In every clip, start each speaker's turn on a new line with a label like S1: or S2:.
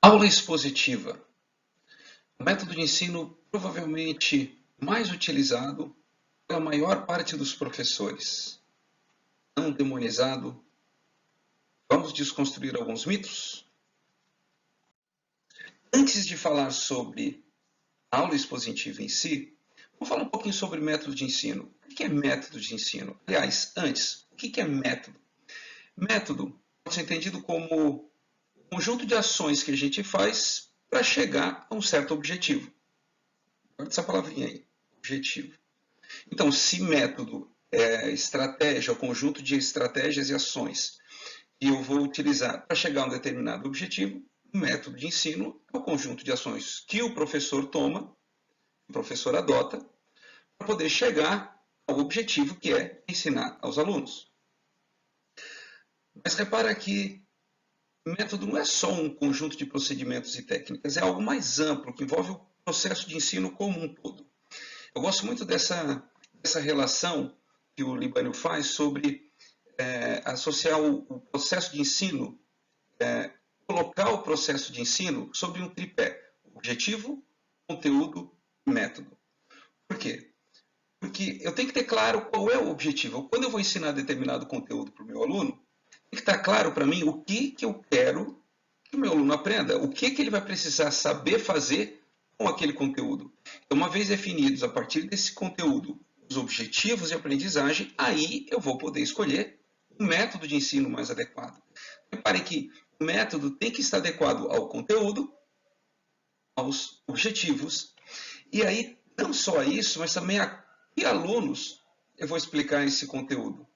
S1: Aula expositiva. O método de ensino provavelmente mais utilizado pela maior parte dos professores. Não demonizado. Vamos desconstruir alguns mitos? Antes de falar sobre a aula expositiva em si, vamos falar um pouquinho sobre método de ensino. O que é método de ensino? Aliás, antes, o que é método? Método pode ser entendido como um conjunto de ações que a gente faz para chegar a um certo objetivo. Guarda essa palavrinha aí, objetivo. Então, se método é estratégia, é o conjunto de estratégias e ações que eu vou utilizar para chegar a um determinado objetivo, o método de ensino é o conjunto de ações que o professor toma, o professor adota, para poder chegar ao objetivo que é ensinar aos alunos. Mas repara que método não é só um conjunto de procedimentos e técnicas, é algo mais amplo, que envolve o processo de ensino como um todo. Eu gosto muito dessa relação que o Libânio faz sobre associar o processo de ensino, colocar o processo de ensino sobre um tripé: objetivo, conteúdo e método. Por quê? Porque eu tenho que ter claro qual é o objetivo. Quando eu vou ensinar determinado conteúdo para o meu aluno, tem que estar claro para mim o que eu quero que o meu aluno aprenda, o que ele vai precisar saber fazer com aquele conteúdo. Então, uma vez definidos a partir desse conteúdo os objetivos de aprendizagem, aí eu vou poder escolher o método de ensino mais adequado. Reparem que o método tem que estar adequado ao conteúdo, aos objetivos, e aí não só isso, mas também a que alunos eu vou explicar esse conteúdo.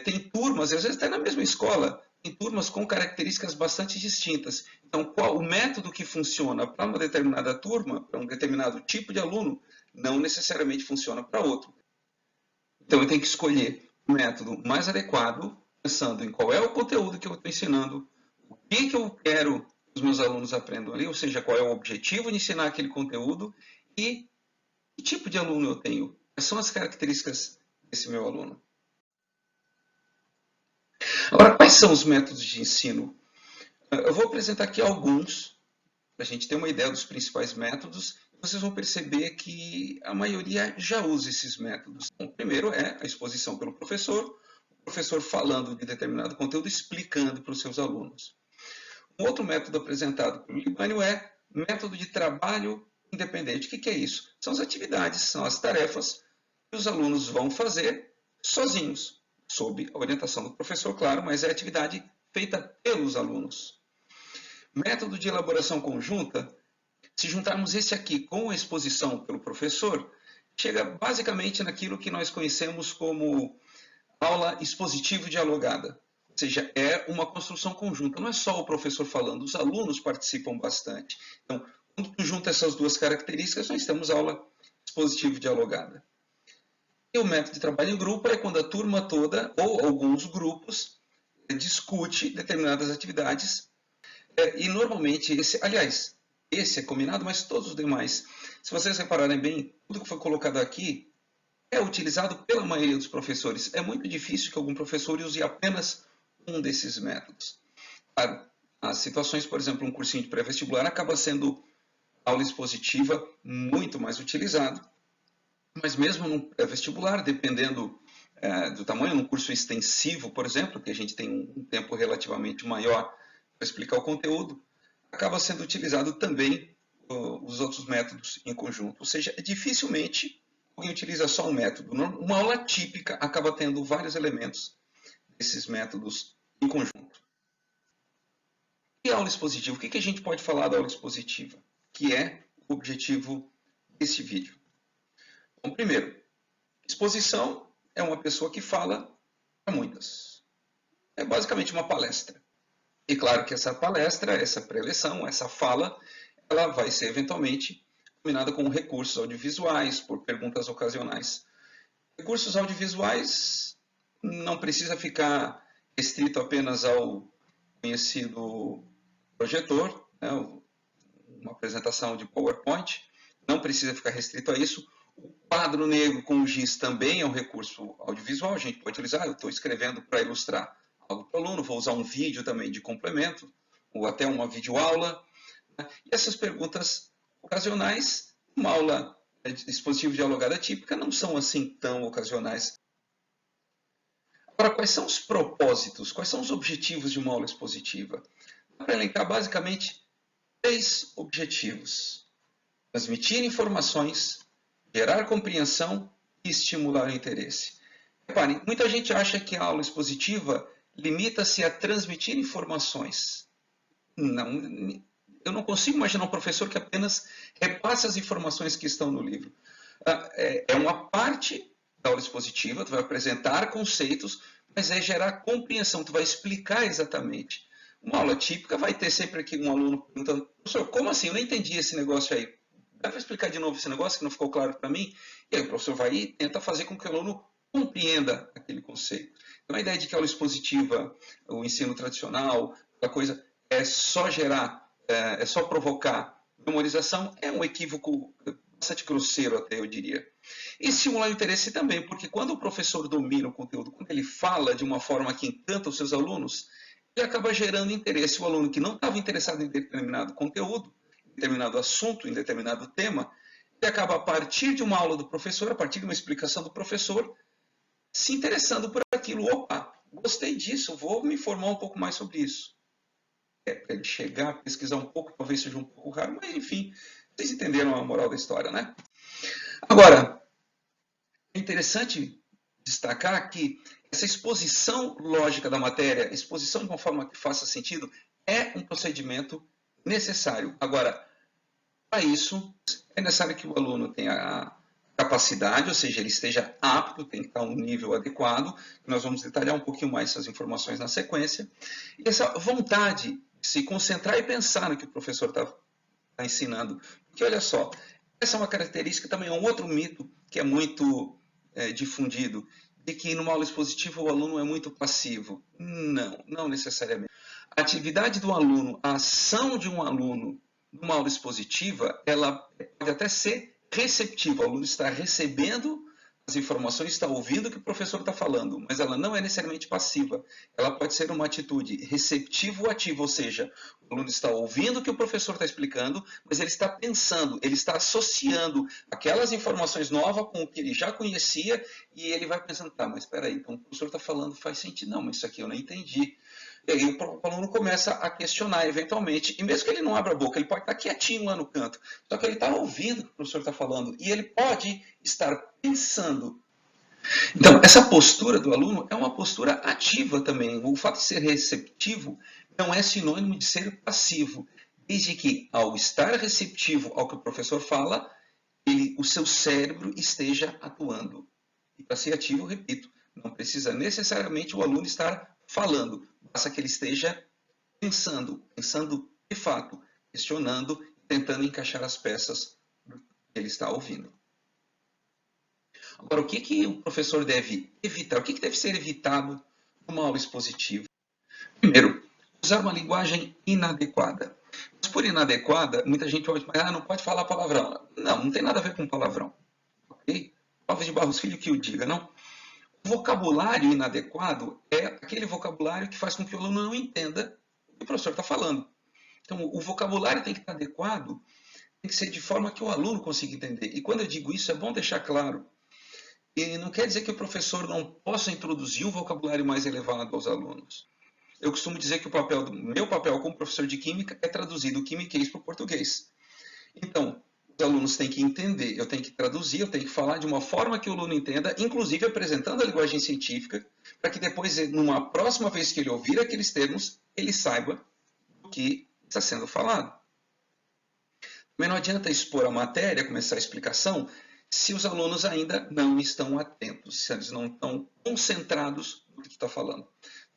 S1: Tem turmas, às vezes até na mesma escola, tem turmas com características bastante distintas. Então, qual o método que funciona para uma determinada turma, para um determinado tipo de aluno, não necessariamente funciona para outro. Então, eu tenho que escolher o método mais adequado, pensando em qual é o conteúdo que eu estou ensinando, o que eu quero que os meus alunos aprendam ali, ou seja, qual é o objetivo de ensinar aquele conteúdo e que tipo de aluno eu tenho, quais são as características desse meu aluno. Agora, quais são os métodos de ensino? Eu vou apresentar aqui alguns, para a gente ter uma ideia dos principais métodos. Vocês vão perceber que a maioria já usa esses métodos. O primeiro é a exposição pelo professor, o professor falando de determinado conteúdo, explicando para os seus alunos. Um outro método apresentado pelo Libânio é método de trabalho independente. O que é isso? São as atividades, são as tarefas que os alunos vão fazer sozinhos, sob a orientação do professor, claro, mas é atividade feita pelos alunos. Método de elaboração conjunta, se juntarmos esse aqui com a exposição pelo professor, chega basicamente naquilo que nós conhecemos como aula expositiva dialogada. Ou seja, é uma construção conjunta, não é só o professor falando, os alunos participam bastante. Então, quando tu junta essas duas características, nós temos aula expositiva dialogada. E o método de trabalho em grupo é quando a turma toda, ou alguns grupos, discute determinadas atividades. E normalmente, esse é combinado, mas todos os demais, se vocês repararem bem, tudo que foi colocado aqui é utilizado pela maioria dos professores. É muito difícil que algum professor use apenas um desses métodos. Claro, as situações, por exemplo, um cursinho de pré-vestibular acaba sendo aula expositiva muito mais utilizado, mas mesmo no pré-vestibular, dependendo do tamanho, num curso extensivo, por exemplo, que a gente tem um tempo relativamente maior para explicar o conteúdo, acaba sendo utilizado também os outros métodos em conjunto. Ou seja, dificilmente alguém utiliza só um método. Uma aula típica acaba tendo vários elementos desses métodos em conjunto. E a aula expositiva? O que a gente pode falar da aula expositiva? Que é o objetivo desse vídeo. Bom, primeiro, exposição é uma pessoa que fala para muitas. É basicamente uma palestra. E claro que essa palestra, essa preleção, essa fala, ela vai ser eventualmente combinada com recursos audiovisuais, por perguntas ocasionais. Recursos audiovisuais não precisa ficar restrito apenas ao conhecido projetor, né, uma apresentação de PowerPoint, não precisa ficar restrito a isso. O quadro negro com giz também é um recurso audiovisual, a gente pode utilizar. Eu estou escrevendo para ilustrar algo para o aluno, vou usar um vídeo também de complemento, ou até uma videoaula. Né? E essas perguntas ocasionais, uma aula expositiva dialogada típica, não são assim tão ocasionais. Agora, quais são os propósitos, quais são os objetivos de uma aula expositiva? Dá para elencar basicamente 3 objetivos: transmitir informações, gerar compreensão e estimular o interesse. Reparem, muita gente acha que a aula expositiva limita-se a transmitir informações. Não, eu não consigo imaginar um professor que apenas repasse as informações que estão no livro. É uma parte da aula expositiva, tu vai apresentar conceitos, mas é gerar compreensão, tu vai explicar exatamente. Uma aula típica vai ter sempre aqui um aluno perguntando: professor, como assim? Eu não entendi esse negócio aí. Dá para explicar de novo esse negócio que não ficou claro para mim? E aí o professor vai e tenta fazer com que o aluno compreenda aquele conceito. Então a ideia de que a aula expositiva, o ensino tradicional, a coisa é só gerar, é só provocar memorização, é um equívoco bastante grosseiro até, eu diria. E estimular o interesse também, porque quando o professor domina o conteúdo, quando ele fala de uma forma que encanta os seus alunos, ele acaba gerando interesse. O aluno que não estava interessado em determinado conteúdo, em determinado assunto, em determinado tema, ele acaba, a partir de uma aula do professor, a partir de uma explicação do professor, se interessando por aquilo. Opa, gostei disso, vou me informar um pouco mais sobre isso. Para ele chegar, pesquisar um pouco, talvez seja um pouco raro, mas enfim, vocês entenderam a moral da história, né? Agora, é interessante destacar que essa exposição lógica da matéria, exposição de uma forma que faça sentido, é um procedimento necessário. Agora, para isso, é necessário que o aluno tenha a capacidade, ou seja, ele esteja apto, tem que estar a um nível adequado. Nós vamos detalhar um pouquinho mais essas informações na sequência. E essa vontade de se concentrar e pensar no que o professor está ensinando. Porque, olha só, essa é uma característica, também é um outro mito que é muito difundido, de que numa aula expositiva o aluno é muito passivo. Não, não necessariamente. A atividade do aluno, a ação de um aluno numa aula expositiva, ela pode até ser receptiva. O aluno está recebendo as informações, está ouvindo o que o professor está falando, mas ela não é necessariamente passiva. Ela pode ser uma atitude receptiva ou ativa, ou seja, o aluno está ouvindo o que o professor está explicando, mas ele está pensando, ele está associando aquelas informações novas com o que ele já conhecia e ele vai pensando: tá, mas espera aí, então o professor está falando faz sentido. Não, mas isso aqui eu não entendi. E aí o aluno começa a questionar eventualmente, e mesmo que ele não abra a boca, ele pode estar quietinho lá no canto, só que ele está ouvindo o que o professor está falando, e ele pode estar pensando. Então, essa postura do aluno é uma postura ativa também. O fato de ser receptivo não é sinônimo de ser passivo, desde que, ao estar receptivo ao que o professor fala, o seu cérebro esteja atuando. E para ser ativo, repito, não precisa necessariamente o aluno estar falando, basta que ele esteja pensando de fato, questionando, tentando encaixar as peças que ele está ouvindo. Agora, o que o professor deve evitar? O que deve ser evitado numa aula expositiva? Primeiro, usar uma linguagem inadequada. Mas por inadequada, muita gente pode falar: não pode falar palavrão. Não, não tem nada a ver com palavrão. Ok? Clóvis de Barros Filho que o diga, não? O vocabulário inadequado é aquele vocabulário que faz com que o aluno não entenda o que o professor está falando. Então, o vocabulário tem que estar adequado, tem que ser de forma que o aluno consiga entender. E quando eu digo isso, é bom deixar claro. E não quer dizer que o professor não possa introduzir um vocabulário mais elevado aos alunos. Eu costumo dizer que meu papel como professor de química é traduzir do quimiquês para o português. Então, os alunos têm que entender, eu tenho que traduzir, eu tenho que falar de uma forma que o aluno entenda, inclusive apresentando a linguagem científica, para que depois, numa próxima vez que ele ouvir aqueles termos, ele saiba do que está sendo falado. Também não adianta expor a matéria, começar a explicação, se os alunos ainda não estão atentos, se eles não estão concentrados no que está falando.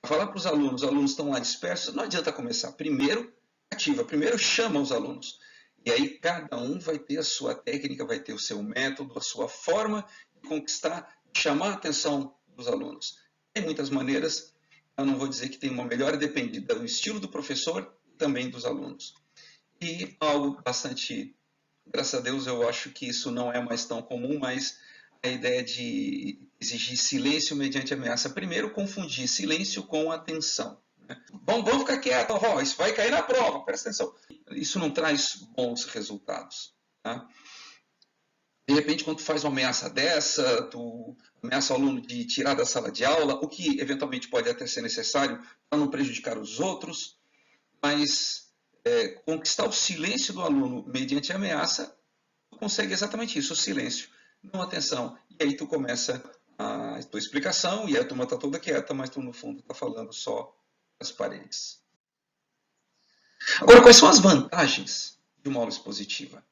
S1: Para falar para os alunos estão lá dispersos, não adianta começar. Primeiro, ativa, primeiro chama os alunos. E aí cada um vai ter a sua técnica, vai ter o seu método, a sua forma de conquistar, de chamar a atenção dos alunos. Tem muitas maneiras, eu não vou dizer que tem uma melhor, depende do estilo do professor e também dos alunos. E algo bastante, graças a Deus, eu acho que isso não é mais tão comum, mas a ideia de exigir silêncio mediante ameaça. Primeiro, confundir silêncio com atenção. Vamos ficar quieto, isso vai cair na prova, presta atenção. Isso não traz bons resultados. Tá? De repente, quando tu faz uma ameaça dessa, tu ameaça o aluno de tirar da sala de aula, o que eventualmente pode até ser necessário para não prejudicar os outros, mas conquistar o silêncio do aluno mediante ameaça, tu consegue exatamente isso, o silêncio, não atenção. E aí tu começa a tua explicação e a turma está toda quieta, mas tu no fundo está falando só as paredes. Agora, quais são as vantagens de uma aula expositiva?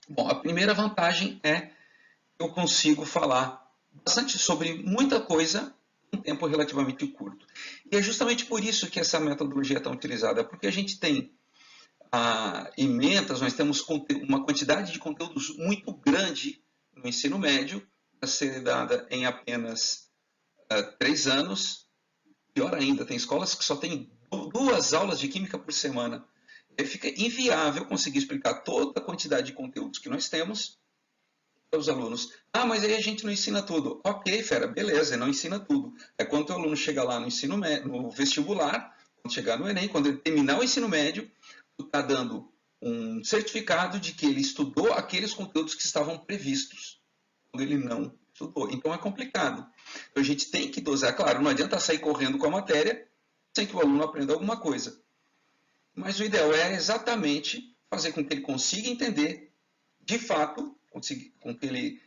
S1: Bom, a primeira vantagem é que eu consigo falar bastante sobre muita coisa em um tempo relativamente curto. E é justamente por isso que essa metodologia é tão utilizada, porque a gente tem emendas, nós temos uma quantidade de conteúdos muito grande no ensino médio, para ser dada em apenas 3 anos. Pior ainda, tem escolas que só têm 2 aulas de química por semana. Fica inviável conseguir explicar toda a quantidade de conteúdos que nós temos para os alunos. Mas aí a gente não ensina tudo. Ok, fera, beleza, não ensina tudo. É quando o aluno chega lá no ensino médio, no vestibular, quando chegar no Enem, quando ele terminar o ensino médio, tu está dando um certificado de que ele estudou aqueles conteúdos que estavam previstos, quando ele não estudou. Então é complicado. Então a gente tem que dosar. Claro, não adianta sair correndo com a matéria sem que o aluno aprenda alguma coisa. Mas o ideal é exatamente fazer com que ele consiga entender, de fato, com que ele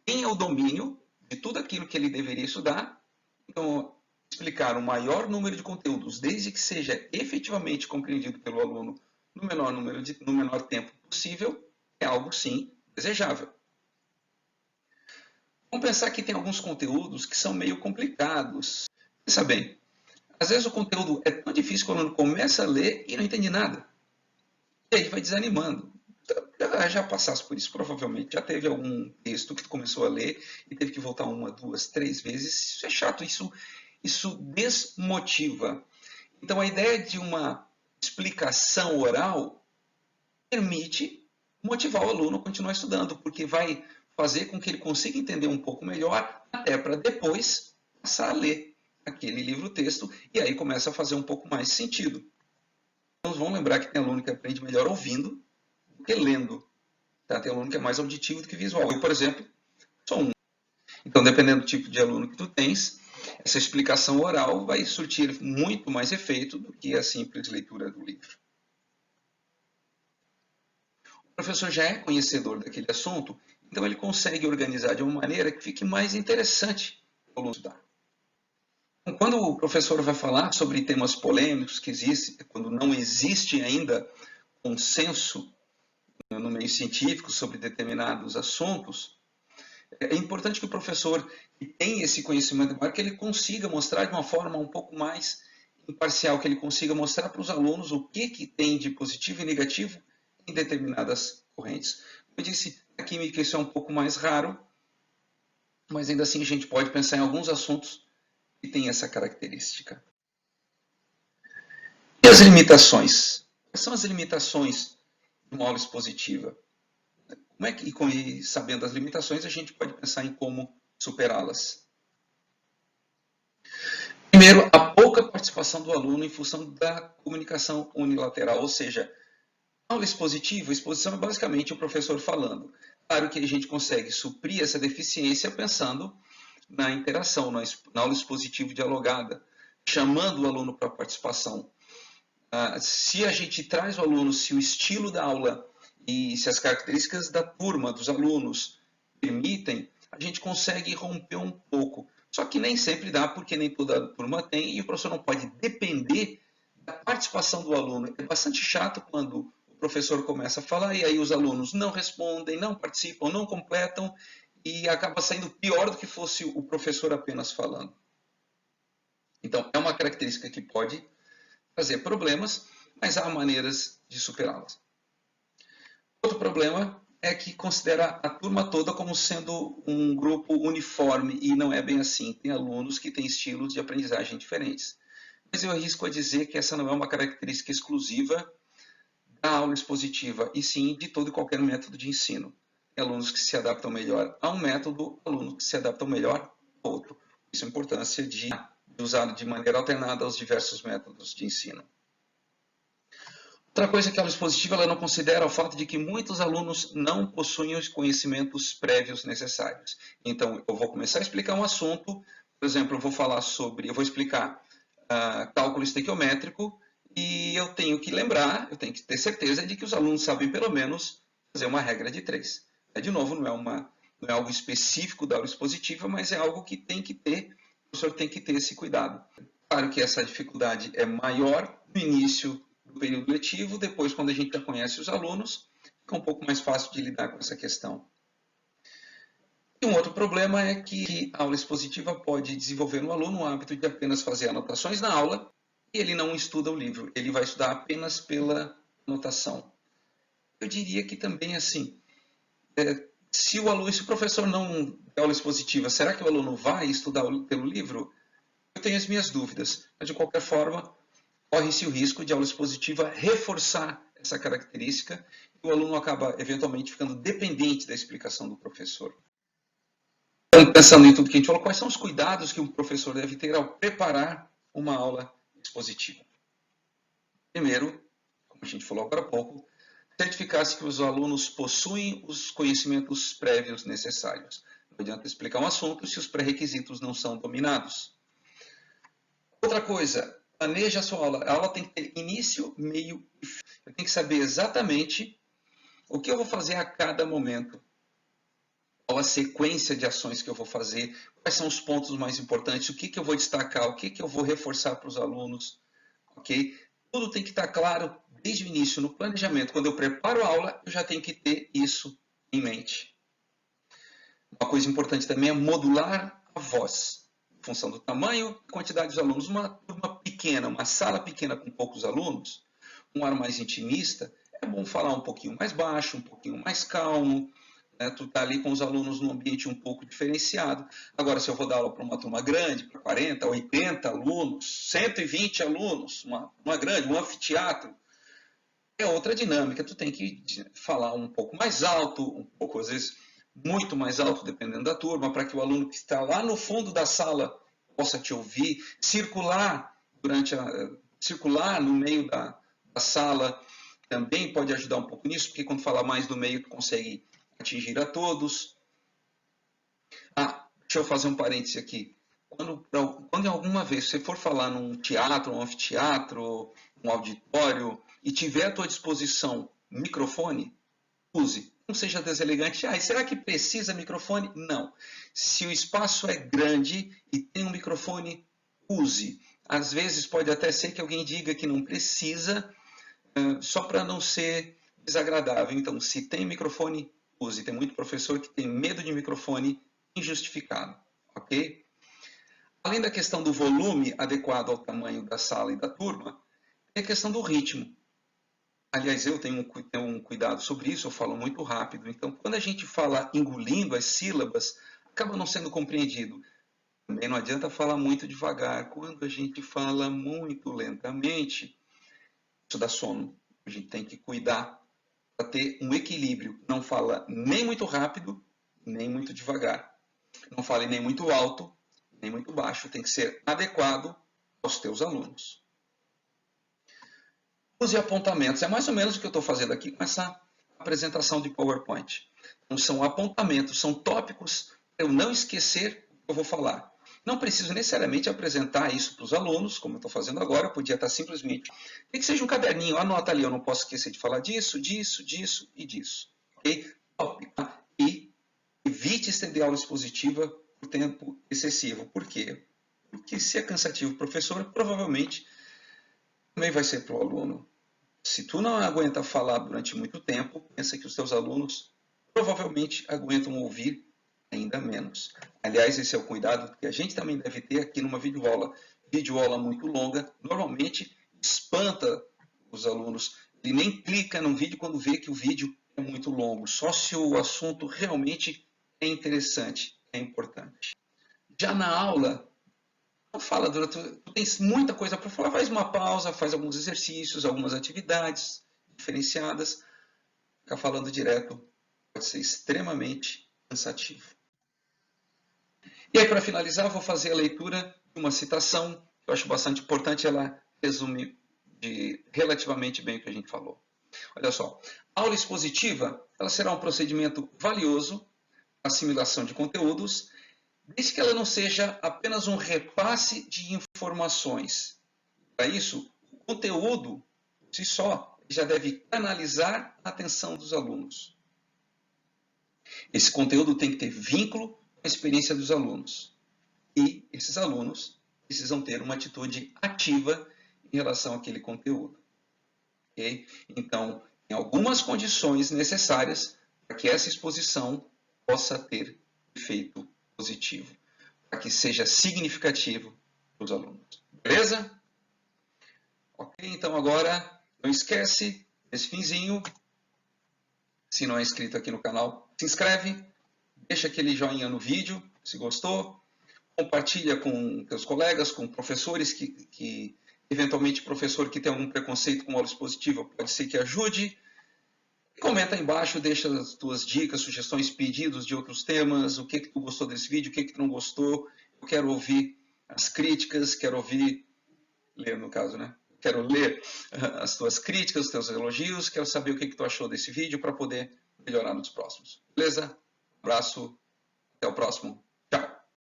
S1: tenha o domínio de tudo aquilo que ele deveria estudar. Então, explicar o maior número de conteúdos, desde que seja efetivamente compreendido pelo aluno no menor tempo possível, é algo, sim, desejável. Vamos pensar que tem alguns conteúdos que são meio complicados. Pensa bem, às vezes o conteúdo é tão difícil que o aluno começa a ler e não entende nada. E aí vai desanimando. Já passasse por isso, provavelmente. Já teve algum texto que tu começou a ler e teve que voltar 1, 2, 3 vezes. Isso é chato, isso desmotiva. Então, a ideia de uma explicação oral permite motivar o aluno a continuar estudando, porque vai fazer com que ele consiga entender um pouco melhor, até para depois passar a ler aquele livro-texto, e aí começa a fazer um pouco mais sentido. Então, vamos lembrar que tem aluno que aprende melhor ouvindo do que lendo. Tá? Tem aluno que é mais auditivo do que visual. Eu, por exemplo, sou um. Então, dependendo do tipo de aluno que tu tens, essa explicação oral vai surtir muito mais efeito do que a simples leitura do livro. O professor já é conhecedor daquele assunto, então ele consegue organizar de uma maneira que fique mais interessante para o aluno estudar. Então, quando o professor vai falar sobre temas polêmicos que existem, quando não existe ainda consenso no meio científico sobre determinados assuntos, é importante que o professor que tem esse conhecimento, que ele consiga mostrar de uma forma um pouco mais imparcial, que ele consiga mostrar para os alunos o que tem de positivo e negativo em determinadas correntes. Como eu disse, a química isso é um pouco mais raro, mas ainda assim a gente pode pensar em alguns assuntos que têm essa característica. E as limitações? Quais são as limitações de uma aula expositiva? Como é que, sabendo as limitações, a gente pode pensar em como superá-las? Primeiro, a pouca participação do aluno em função da comunicação unilateral, ou seja, a aula expositiva, a exposição é basicamente o professor falando. Claro que a gente consegue suprir essa deficiência pensando na interação, na aula expositiva dialogada, chamando o aluno para a participação. Se a gente traz o aluno, se o estilo da aula e se as características da turma, dos alunos, permitem, a gente consegue romper um pouco. Só que nem sempre dá, porque nem toda turma tem, e o professor não pode depender da participação do aluno. É bastante chato quando o professor começa a falar e aí os alunos não respondem, não participam, não completam, e acaba saindo pior do que fosse o professor apenas falando. Então, é uma característica que pode trazer problemas, mas há maneiras de superá-las. Outro problema é que considera a turma toda como sendo um grupo uniforme, e não é bem assim. Tem alunos que têm estilos de aprendizagem diferentes. Mas eu arrisco a dizer que essa não é uma característica exclusiva da aula expositiva, e sim de todo e qualquer método de ensino. Tem alunos que se adaptam melhor a um método, alunos que se adaptam melhor a outro. Isso é a importância de usado de maneira alternada aos diversos métodos de ensino. Outra coisa que a aula expositiva ela não considera o fato de que muitos alunos não possuem os conhecimentos prévios necessários. Então, eu vou começar a explicar um assunto, por exemplo, eu vou explicar cálculo estequiométrico e eu tenho que lembrar, eu tenho que ter certeza de que os alunos sabem pelo menos fazer uma regra de 3. De novo, não é algo específico da aula expositiva, mas é algo que tem que ter, o professor tem que ter esse cuidado. Claro que essa dificuldade é maior no início do período letivo, depois, quando a gente já conhece os alunos, fica um pouco mais fácil de lidar com essa questão. E um outro problema é que a aula expositiva pode desenvolver no aluno o hábito de apenas fazer anotações na aula e ele não estuda o livro, ele vai estudar apenas pela anotação. Eu diria que também assim, se o professor não der aula expositiva, será que o aluno vai estudar pelo livro? Eu tenho as minhas dúvidas, mas de qualquer forma, corre-se o risco de a aula expositiva reforçar essa característica e o aluno acaba eventualmente ficando dependente da explicação do professor. Então, pensando em tudo que a gente falou, quais são os cuidados que um professor deve ter ao preparar uma aula expositiva? Primeiro, como a gente falou agora há pouco, certificar-se que os alunos possuem os conhecimentos prévios necessários. Não adianta explicar um assunto se os pré-requisitos não são dominados. Outra coisa, planeje a sua aula. A aula tem que ter início, meio e fim. Eu tenho que saber exatamente o que eu vou fazer a cada momento. Qual a sequência de ações que eu vou fazer, quais são os pontos mais importantes, o que eu vou destacar, o que eu vou reforçar para os alunos. Ok? Tudo tem que estar claro desde o início, no planejamento. Quando eu preparo a aula, eu já tenho que ter isso em mente. Uma coisa importante também é modular a voz. Em função do tamanho e quantidade de alunos. Uma turma pequena, uma sala pequena com poucos alunos, um ar mais intimista, é bom falar um pouquinho mais baixo, um pouquinho mais calmo, né? Tu está ali com os alunos num ambiente um pouco diferenciado. Agora, se eu vou dar aula para uma turma grande, para 40, 80 alunos, 120 alunos, uma grande, um anfiteatro, é outra dinâmica. Tu tem que falar um pouco mais alto, um pouco, às vezes, muito mais alto, dependendo da turma, para que o aluno que está lá no fundo da sala possa te ouvir, circular no meio da sala também pode ajudar um pouco nisso, porque quando fala mais do meio, tu consegue atingir a todos. Deixa eu fazer um parêntese aqui. Quando em alguma vez você for falar num teatro, um anfiteatro, um auditório, e tiver à tua disposição microfone, use. Não seja deselegante. Será que precisa microfone? Não. Se o espaço é grande e tem um microfone, use. Às vezes pode até ser que alguém diga que não precisa, só para não ser desagradável. Então, se tem microfone, use. Tem muito professor que tem medo de microfone injustificado, ok? Além da questão do volume adequado ao tamanho da sala e da turma, tem a questão do ritmo. Aliás, eu tenho um cuidado sobre isso, eu falo muito rápido. Então, quando a gente fala engolindo as sílabas, acaba não sendo compreendido. Também não adianta falar muito devagar. Quando a gente fala muito lentamente, isso dá sono. A gente tem que cuidar para ter um equilíbrio. Não fala nem muito rápido, nem muito devagar. Não fale nem muito alto, nem muito baixo. Tem que ser adequado aos teus alunos. Use apontamentos. É mais ou menos o que eu estou fazendo aqui com essa apresentação de PowerPoint. Então, são apontamentos, são tópicos para eu não esquecer o que eu vou falar. Não preciso necessariamente apresentar isso para os alunos, como eu estou fazendo agora. Eu podia estar simplesmente... Tem que seja um caderninho, anota ali, eu não posso esquecer de falar disso, disso, disso e disso. Okay? Tópico. E evite estender a aula expositiva por tempo excessivo. Por quê? Porque se é cansativo para o professor, provavelmente também vai ser para o aluno. Se tu não aguenta falar durante muito tempo, pensa que os teus alunos provavelmente aguentam ouvir ainda menos. Aliás, esse é o cuidado que a gente também deve ter aqui numa videoaula. Videoaula muito longa, normalmente espanta os alunos. Ele nem clica no vídeo quando vê que o vídeo é muito longo, só se o assunto realmente é interessante, é importante. Já na aula, fala, tu tens muita coisa para falar, faz uma pausa, faz alguns exercícios, algumas atividades diferenciadas. Ficar falando direto pode ser extremamente cansativo. E aí, para finalizar, eu vou fazer a leitura uma citação que eu acho bastante importante, ela resume relativamente bem o que a gente falou. Olha só, a aula expositiva ela será um procedimento valioso para assimilação de conteúdos, desde que ela não seja apenas um repasse de informações. Para isso, o conteúdo, por si só, já deve canalizar a atenção dos alunos. Esse conteúdo tem que ter vínculo com a experiência dos alunos. E esses alunos precisam ter uma atitude ativa em relação àquele conteúdo. Okay? Então, tem algumas condições necessárias para que essa exposição possa ter efeito positivo, para que seja significativo para os alunos. Beleza? Ok, então agora, não esquece, esse finzinho, se não é inscrito aqui no canal, se inscreve, deixa aquele joinha no vídeo, se gostou, compartilha com teus colegas, com professores que eventualmente professor que tem algum preconceito com aula expositiva pode ser que ajude. E comenta aí embaixo, deixa as tuas dicas, sugestões, pedidos de outros temas, o que tu gostou desse vídeo, o que tu não gostou. Eu quero ouvir as críticas, quero ler no caso, né? Quero ler as tuas críticas, os teus elogios, quero saber o que tu achou desse vídeo para poder melhorar nos próximos. Beleza? Abraço, até o próximo.